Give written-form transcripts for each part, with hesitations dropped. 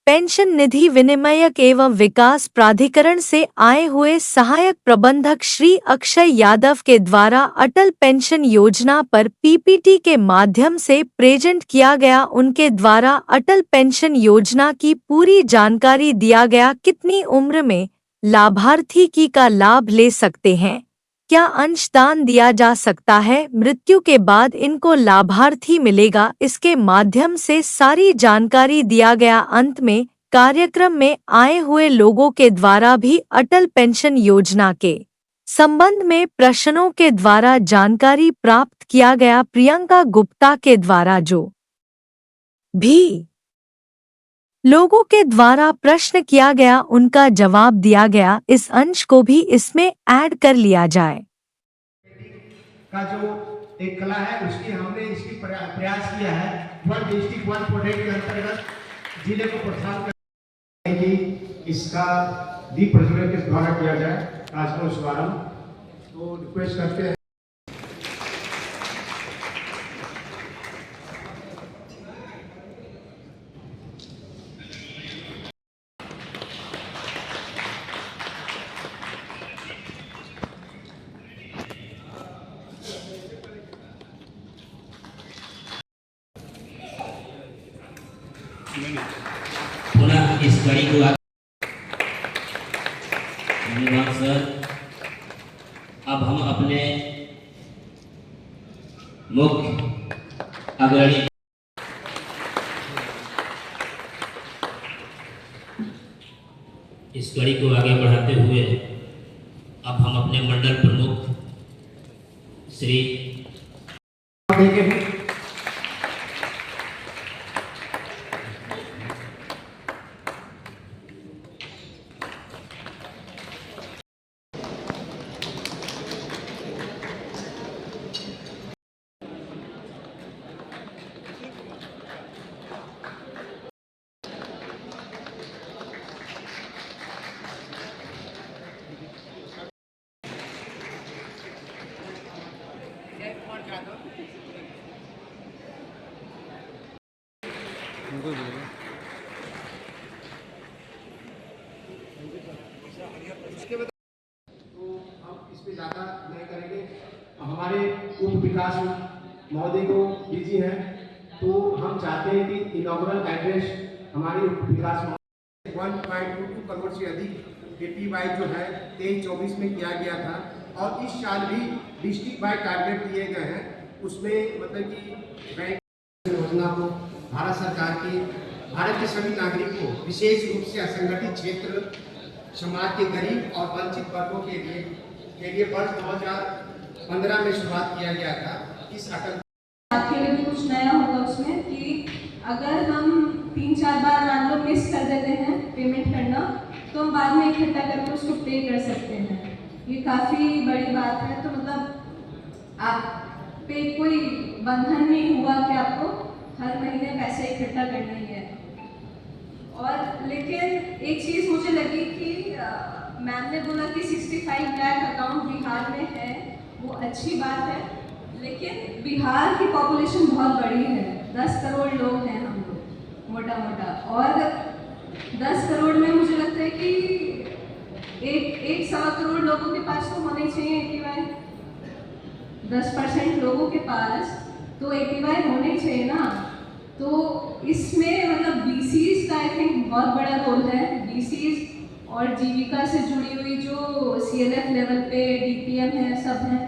Pension निधि विनिमयक एवं विकास प्राधिकरण से आए हुए सहायक प्रबंधक श्री अक्षय यादव के द्वारा अटल पेंशन योजना पर पीपीटी के माध्यम से प्रेजेंट किया गया। उनके द्वारा अटल पेंशन योजना की पूरी जानकारी दिया गया। कितनी उम्र में लाभार्थी की का लाभ ले सकते हैं, क्या अंशदान दिया जा सकता है, मृत्यु के बाद इनको लाभार्थी मिलेगा, इसके माध्यम से सारी जानकारी दिया गया। अंत में कार्यक्रम में आए हुए लोगों के द्वारा भी अटल पेंशन योजना के संबंध में प्रश्नों के द्वारा जानकारी प्राप्त किया गया। प्रियंका गुप्ता के द्वारा जो भी लोगों के द्वारा प्रश्न किया गया उनका जवाब दिया गया। इस अंश को भी इसमें ऐड कर लिया जाए। का जो एक कला है उसकी हमने इसकी प्रयास किया है। वन डिस्ट्रिक्ट वन प्रोजेक्ट के अंतर्गत जिले को प्रोत्साहन करने की इसका दीप प्रज्वलन के द्वारा किया जाए कार्यक्रम शुभारंभ। तो रिक्वेस्ट करते हैं पुनः इस कड़ी को धन्यवाद सर। अब हम अपने मुख्य अग्रणी इस कड़ी को आगे बढ़ाते हुए अब हम अपने मंडल प्रमुख श्री इसके बाद तो हम इस पे ज़्यादा नहीं करेंगे। हमारे उप विकास महोदय को बिजी हैं, तो हम चाहते हैं कि इनॉग्रल एड्रेस हमारे उप विकास 1.22 करोड़ से अधिक केपीवाई जो है 23-24 में किया गया था और इस साल भी डिस्ट्रिक्ट वाइड टारगेट दिए गए हैं। उसमें मतलब कि बैंक योजना को भारत सरकार की भारत के सभी नागरिक को विशेष रूप से असंगठित क्षेत्र समाज के गरीब और वंचित वर्गों के लिए वर्ष 2015 में शुरुआत किया गया था। इस अटल आपके लिए भी कुछ नया होगा उसमें कि अगर हम 3-4 बार मान लो मिस कर देते हैं पेमेंट करना, तो हम बाद में इकट्ठा करके उसको पे कर सकते हैं। ये काफ़ी बड़ी बात है। तो मतलब आप पे कोई बंधन नहीं हुआ कि आपको हर महीने पैसे इकट्ठा करना ही है। और लेकिन एक चीज़ मुझे लगी कि मैम ने बोला कि 65 लाख अकाउंट बिहार में है, वो अच्छी बात है, लेकिन बिहार की पॉपुलेशन बहुत बड़ी है। 10 करोड़ लोग हैं हम लोग मोटा मोटा, और 10 करोड़ में मुझे लगता है कि एक सवा करोड़ लोगों के पास तो होने चाहिए APY। 10% लोगों के पास तो APY होने चाहिए ना। तो इसमें मतलब BCs का आई थिंक बहुत बड़ा रोल है। BCs और जीविका से जुड़ी हुई जो CLF लेवल पे DPM है, सब हैं,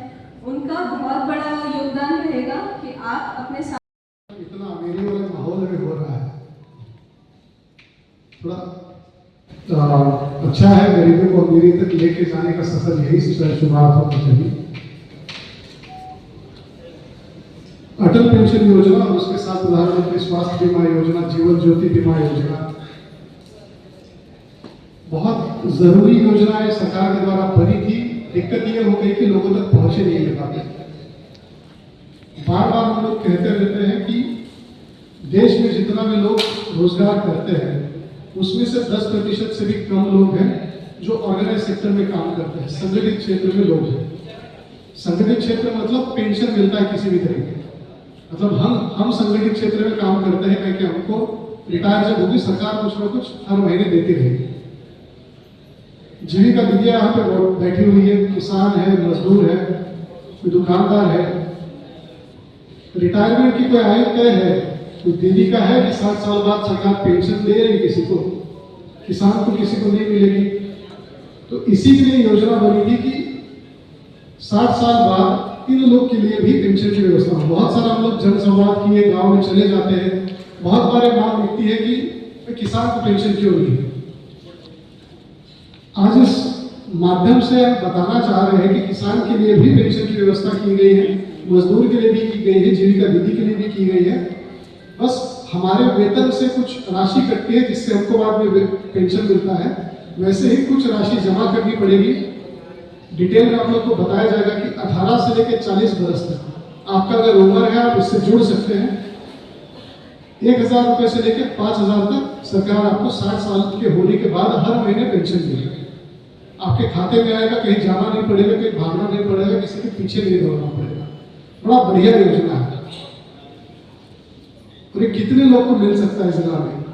उनका बहुत बड़ा योगदान रहेगा कि आप अपने साथ इतना अमीरी वाले माहौल में हो रहा है। थोड़ा अच्छा है, गरीबों को अमीरी तक लेके जाने का सफर यही शुरुआत होना चाहिए। अटल पेंशन योजना और उसके साथ प्रधानमंत्री स्वास्थ्य बीमा योजना, जीवन ज्योति बीमा योजना बहुत जरूरी योजना है, सरकार के द्वारा बनी थी। दिक्कत ये हो गई कि लोगों तक पहुंचे नहीं ले पाते। बार बार हम लोग कहते रहते हैं कि देश में जितना भी लोग रोजगार करते हैं उसमें से 10% से भी कम लोग हैं जो ऑर्गेनाइज सेक्टर में काम करते हैं, संगठित क्षेत्र में लोग हैं। संगठित क्षेत्र मतलब पेंशन मिलता है किसी भी तरीके, मतलब हम संगठित क्षेत्र में काम करते हैं कि हमको रिटायर जब होगी सरकार कुछ ना कुछ हर महीने देती रहेगी। जीविका दीदियां यहाँ पे बैठी हुई है, किसान है, मजदूर है, कोई दुकानदार है। रिटायरमेंट की कोई आयु तय है? कोई दीदी का है कि 60 साल बाद सरकार पेंशन दे रही किसी को, किसान को किसी को नहीं मिलेगी। तो इसी के लिए योजना बनी थी कि 60 साल बाद इन लोग के लिए भी पेंशन की व्यवस्था हो। बहुत सारा हम लोग जनसंवाद किए, गांव में चले जाते हैं, बहुत बार मांग उठती है कि किसान को पेंशन क्यों नहीं। आज इस माध्यम से हम बताना चाह रहे हैं कि किसान के लिए भी पेंशन की व्यवस्था की गई है, मजदूर के लिए भी की गई है, जीविका दीदी के लिए भी की गई है। बस हमारे वेतन से कुछ राशि कटती है जिससे हमको बाद में पेंशन मिलता है, वैसे ही कुछ राशि जमा करनी पड़ेगी। डिटेल में आप लोग को बताया जाएगा कि 18 से लेकर 40 बरस तक आपका अगर उम्र है आप इससे जुड़ सकते हैं। 1000 रुपए से लेकर 5000 तक सरकार आपको 60 साल के होने के बाद हर महीने पेंशन देगी। आपके खाते में आएगा, कहीं जाना नहीं पड़ेगा, कहीं भागना नहीं पड़ेगा, किसी के पीछे नहीं दौड़ना पड़ेगा। बड़ा बढ़िया योजना है। और ये कितने लोग को मिल सकता है जिला में?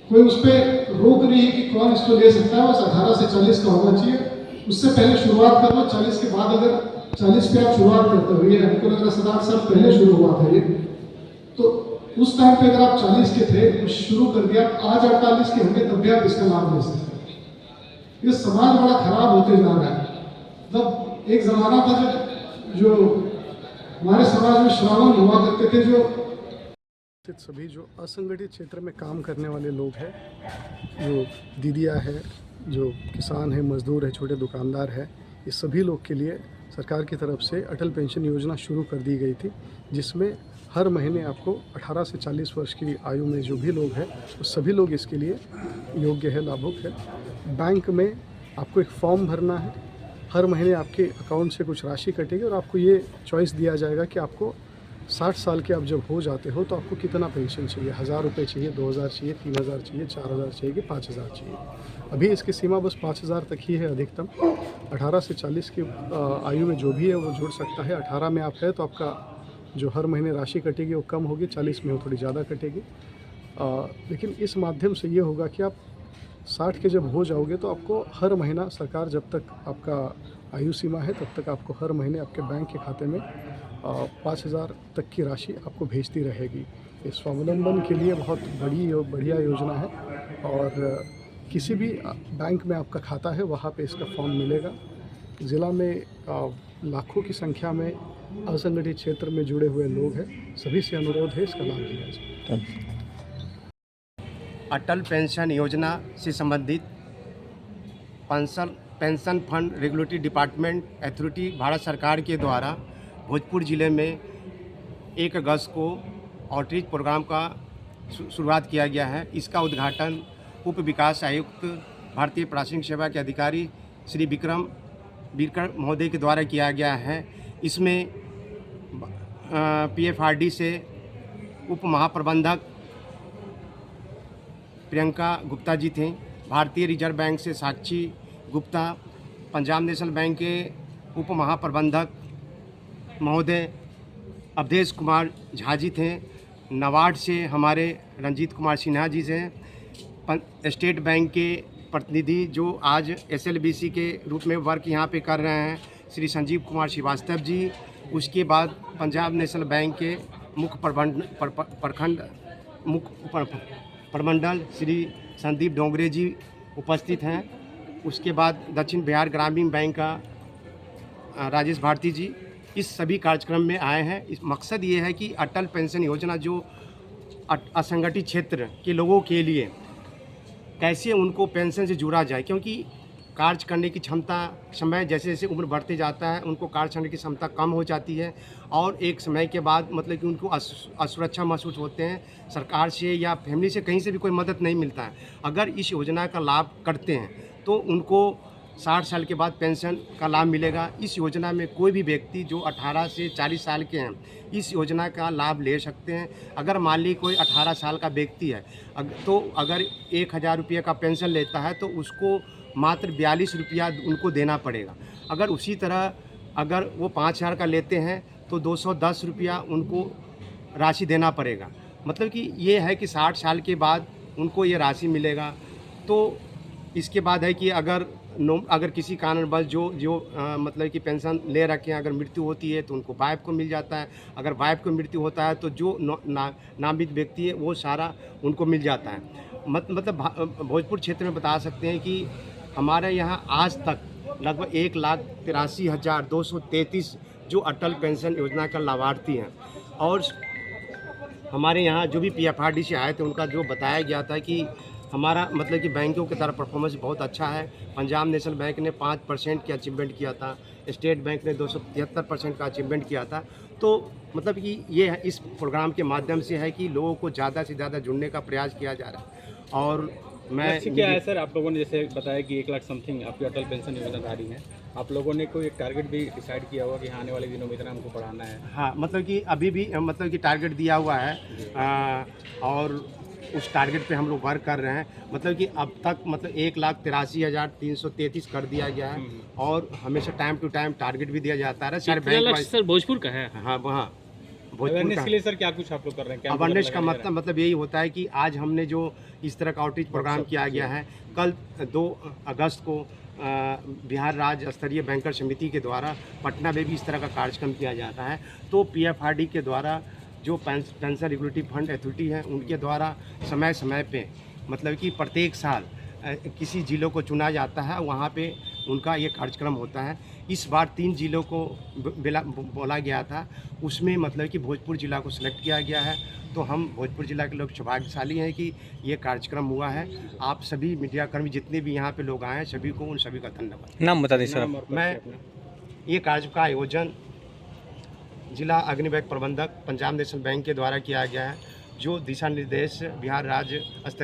कोई उस पर रोक नहीं है कि कौन इसको ले सकता है। बस 18 से 40 का होना चाहिए। उससे पहले शुरुआत कर लो, 40 के बाद अगर 40 पे आप शुरुआत करते हो, ये हमको लग रहा 7-8 साल पहले शुरू हुआ था ये, तो उस टाइम पे अगर आप 40 के थे तो शुरू कर दिया, आज 48 के होंगे तब भी आप इसका लाभ ले सकते हैं। ये समाज बड़ा खराब होते जा रहा है। मतलब एक जमाना था जब जो हमारे समाज में श्रावण हुआ करते थे, जो सभी जो असंगठित क्षेत्र में काम करने वाले लोग हैं, जो दीदियाँ हैं, जो किसान है, मजदूर है, छोटे दुकानदार है, इस सभी लोग के लिए सरकार की तरफ से अटल पेंशन योजना शुरू कर दी गई थी, जिसमें हर महीने आपको 18 से 40 वर्ष की आयु में जो भी लोग हैं वो सभी लोग इसके लिए योग्य है, लाभुक है। बैंक में आपको एक फॉर्म भरना है, हर महीने आपके अकाउंट से कुछ राशि कटेगी और आपको ये चॉइस दिया जाएगा कि आपको 60 साल के आप जब हो जाते हो तो आपको कितना पेंशन चाहिए। 1000 रुपये चाहिए, 2000 चाहिए, 3000 चाहिए, 4000 चाहिए कि 5000 चाहिए। अभी इसकी सीमा बस 5000 तक ही है अधिकतम। 18 से 40 की आयु में जो भी है वो जुड़ सकता है। 18 में आप है तो आपका जो हर महीने राशि कटेगी वो कम होगी, 40 में वो थोड़ी ज़्यादा कटेगी। लेकिन इस माध्यम से ये होगा कि आप 60 के जब हो जाओगे तो आपको हर महीना सरकार, जब तक आपका आयु सीमा है तब तक आपको हर महीने आपके बैंक के खाते में 5000 तक की राशि आपको भेजती रहेगी। इस स्वावलंबन के लिए बहुत बढ़िया योजना है। और किसी भी बैंक में आपका खाता है वहाँ पे इसका फॉर्म मिलेगा। ज़िला में लाखों की संख्या में असंगठित क्षेत्र में जुड़े हुए लोग हैं, सभी से अनुरोध है इसका लाभ लिया जाए। अटल पेंशन योजना से संबंधित pension fund regulatory department authority Bharat सरकार के द्वारा भोजपुर ज़िले में 1 अगस्त को आउटरीच प्रोग्राम का शुरुआत किया गया है। इसका उद्घाटन उप विकास आयुक्त भारतीय प्रशासनिक सेवा के अधिकारी श्री विक्रम महोदय के द्वारा किया गया है। इसमें PFRD से उप महाप्रबंधक प्रियंका गुप्ता जी थे, भारतीय रिजर्व बैंक से साक्षी गुप्ता, पंजाब नेशनल बैंक के उप महाप्रबंधक महोदय अवधेश कुमार झा जी थे, नबार्ड से हमारे रंजीत कुमार सिन्हा जी से, स्टेट बैंक के प्रतिनिधि जो आज SLBC के रूप में वर्क यहाँ पे कर रहे हैं श्री संजीव कुमार श्रीवास्तव जी, उसके बाद पंजाब नेशनल बैंक के मुख्य प्रमंडल श्री संदीप डोंगरे जी उपस्थित हैं। उसके बाद दक्षिण बिहार ग्रामीण बैंक का राजेश भारती जी इस सभी कार्यक्रम में आए हैं। इस मकसद ये है कि अटल पेंशन योजना जो असंगठित क्षेत्र के लोगों के लिए कैसे उनको पेंशन से जुड़ा जाए, क्योंकि कार्य करने की क्षमता समय जैसे जैसे उम्र बढ़ते जाता है उनको कार्य करने की क्षमता कम हो जाती है और एक समय के बाद मतलब कि उनको असुरक्षा महसूस होते हैं, सरकार से या फैमिली से कहीं से भी कोई मदद नहीं मिलता है। अगर इस योजना का लाभ करते हैं तो उनको 60 साल के बाद पेंशन का लाभ मिलेगा। इस योजना में कोई भी व्यक्ति जो 18 से 40 साल के हैं इस योजना का लाभ ले सकते हैं। अगर मान ली कोई 18 साल का व्यक्ति है तो अगर 1000 रुपये का पेंशन लेता है तो उसको मात्र 42 रुपया उनको देना पड़ेगा। अगर उसी तरह अगर वो 5000 का लेते हैं तो 210 रुपया उनको राशि देना पड़ेगा। मतलब कि ये है कि 60 साल के बाद उनको ये राशि मिलेगा। तो इसके बाद है कि अगर किसी कारणवश जो मतलब कि पेंशन ले रखे हैं, अगर मृत्यु होती है तो उनको वाइफ को मिल जाता है। अगर वाइफ को मृत्यु होता है तो जो नामित व्यक्ति है वो सारा उनको मिल जाता है। मतलब भोजपुर क्षेत्र में बता सकते हैं कि हमारे यहाँ आज तक लगभग 1,83,233 जो अटल पेंशन योजना का लाभार्थी हैं। और हमारे यहाँ जो भी PFRD से आए थे उनका जो बताया गया था कि हमारा मतलब कि बैंकों की तरफ परफॉर्मेंस बहुत अच्छा है। पंजाब नेशनल बैंक ने 5% की अचीवमेंट किया था, स्टेट बैंक ने 273% का अचीवमेंट किया था। तो मतलब कि ये इस प्रोग्राम के माध्यम से है कि लोगों को ज़्यादा से ज़्यादा जुड़ने का प्रयास किया जा रहा है। और मैं लक्ष्य क्या है सर? आप लोगों ने जैसे बताया कि 1 लाख समथिंग आपकी अटल पेंशन योजनाधारी हैं, आप लोगों ने कोई एक टारगेट भी डिसाइड किया होगा कि हाँ, आने वाले दिनों में इतना हमको बढ़ाना है? हाँ, मतलब कि अभी भी मतलब कि टारगेट दिया हुआ है और उस टारगेट पे हम लोग वर्क कर रहे हैं। मतलब कि अब तक मतलब 1,83,333 कर दिया गया है और हमेशा टाइम टू टाइम टारगेट भी दिया जाता है। सारे बैंक सर भोजपुर का है? हाँ वहाँ अवेयरनेस के लिए सर क्या कुछ आप लोग कर रहे हैं? अवेयरनेस का मतलब यही होता है कि आज हमने जो इस तरह का आउटरीच प्रोग्राम किया गया है, कल 2 अगस्त को बिहार राज्य स्तरीय बैंकर समिति के द्वारा पटना में भी इस तरह का कार्यक्रम किया जाता है। तो PFRD के द्वारा जो पेंशन रेगुलेटरी फंड अथॉरिटी है उनके द्वारा समय समय पे मतलब कि प्रत्येक साल किसी जिलों को चुना जाता है, वहाँ पे उनका ये कार्यक्रम होता है। इस बार 3 जिलों को बोला गया था, उसमें मतलब कि भोजपुर जिला को सिलेक्ट किया गया है। तो हम भोजपुर जिला के लोग सौभाग्यशाली हैं कि ये कार्यक्रम हुआ है। आप सभी मीडियाकर्मी जितने भी यहाँ पे लोग आए हैं सभी को उन सभी का धन्यवाद। नाम बता दें सर। मैं ये कार्यक्रम का आयोजन जिला अग्निवैक प्रबंधक पंजाब नेशनल बैंक के द्वारा किया गया है। जो दिशा निर्देश बिहार राज्य स्तरीय